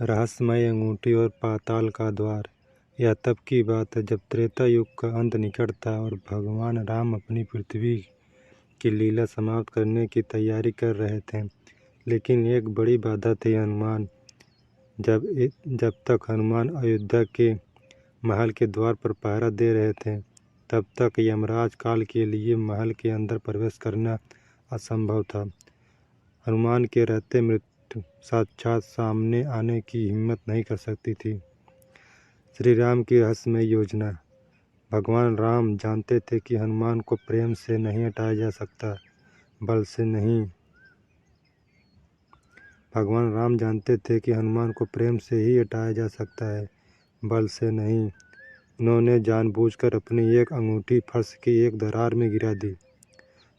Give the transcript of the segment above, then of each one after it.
रहस्यमय अंगूठी और पाताल का द्वार। यह तब की बात है जब त्रेता युग का अंत निकट था और भगवान राम अपनी पृथ्वी की लीला समाप्त करने की तैयारी कर रहे थे। लेकिन एक बड़ी बाधा थी हनुमान। जब तक हनुमान अयोध्या के महल के द्वार पर पहरा दे रहे थे, तब तक यमराज काल के लिए महल के अंदर प्रवेश करना असंभव था। हनुमान के रहते मृत्यु साक्षात सामने आने की हिम्मत नहीं कर सकती थी। श्री राम की रहस्यमय योजना। भगवान राम जानते थे कि हनुमान को प्रेम से नहीं हटाया जा सकता, बल से नहीं। भगवान राम जानते थे कि हनुमान को प्रेम से ही हटाया जा सकता है, बल से नहीं। उन्होंने जानबूझकर अपनी एक अंगूठी फर्श की एक दरार में गिरा दी।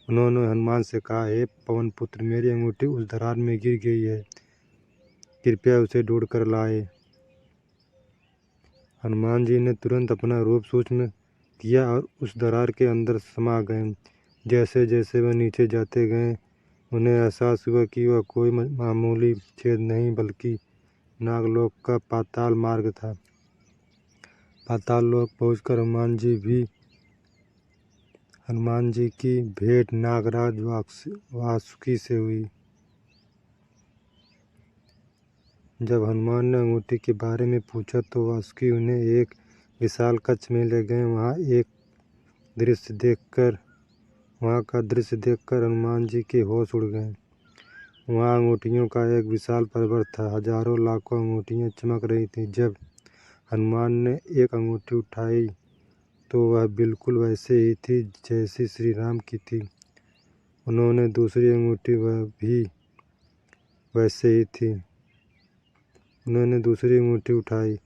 उन्होंने हनुमान से कहा, हे पवनपुत्र, मेरी अंगूठी उस दरार में गिर गई है, कृपया उसे ढूंढ कर लाए। हनुमान जी ने तुरंत अपना रूप सूक्ष्म किया और उस दरार के अंदर समा गए। जैसे जैसे वह नीचे जाते गए, उन्हें एहसास हुआ कि वह कोई मामूली छेद नहीं बल्कि नागलोक का पाताल मार्ग था। पाताल लोक पहुंचकर हनुमान जी की भेंट नागराज वासुकी से हुई। जब हनुमान ने अंगूठी के बारे में पूछा तो वासुकी उन्हें एक विशाल कक्ष में ले गए। वहाँ का दृश्य देखकर हनुमान जी के होश उड़ गए। वहाँ अंगूठियों का एक विशाल पर्वत था। हजारों लाखों अंगूठियाँ चमक रही थीं। जब हनुमान ने एक अंगूठी उठाई तो वह बिल्कुल वैसे ही थी जैसी श्री राम की थी। उन्होंने दूसरी अंगूठी, वह भी वैसे ही थी। उन्होंने दूसरी अंगूठी उठाई,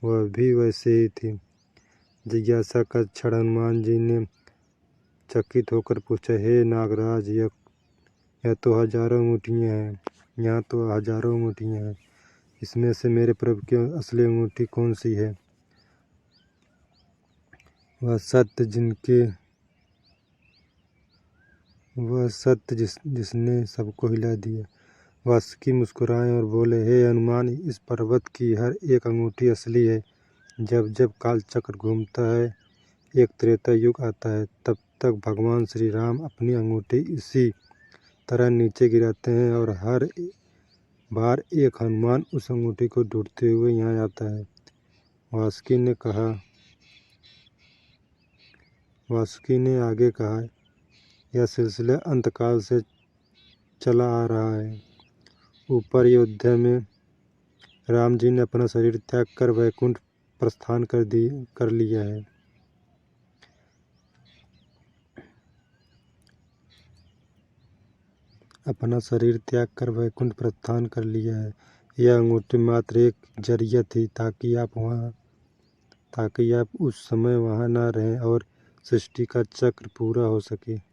वह भी वैसे ही थी। जिज्ञासा का क्षण हनुमान जी ने चकित होकर पूछा, हे नागराज, यह तो हजारों अंगूठियाँ हैं। यहाँ तो हजारों अंगूठियाँ हैं। इसमें से मेरे प्रभु की असली अंगूठी कौन सी है? वह सत्य जिसने सबको हिला दिया। वासुकी मुस्कुराए और बोले, हे हनुमान, इस पर्वत की हर एक अंगूठी असली है। जब जब कालचक्र घूमता है, एक त्रेता युग आता है, तब तक भगवान श्री राम अपनी अंगूठी इसी तरह नीचे गिराते हैं और हर बार एक हनुमान उस अंगूठी को ढूंढते हुए यहाँ आता है। वासुकी ने आगे कहा, यह सिलसिला अंतकाल से चला आ रहा है। ऊपर अयोध्या में राम जी ने अपना शरीर त्याग कर वैकुंठ प्रस्थान कर लिया है। यह अंगूठी मात्र एक जरिया थी ताकि आप उस समय वहाँ न रहें और सृष्टि का चक्र पूरा हो सके।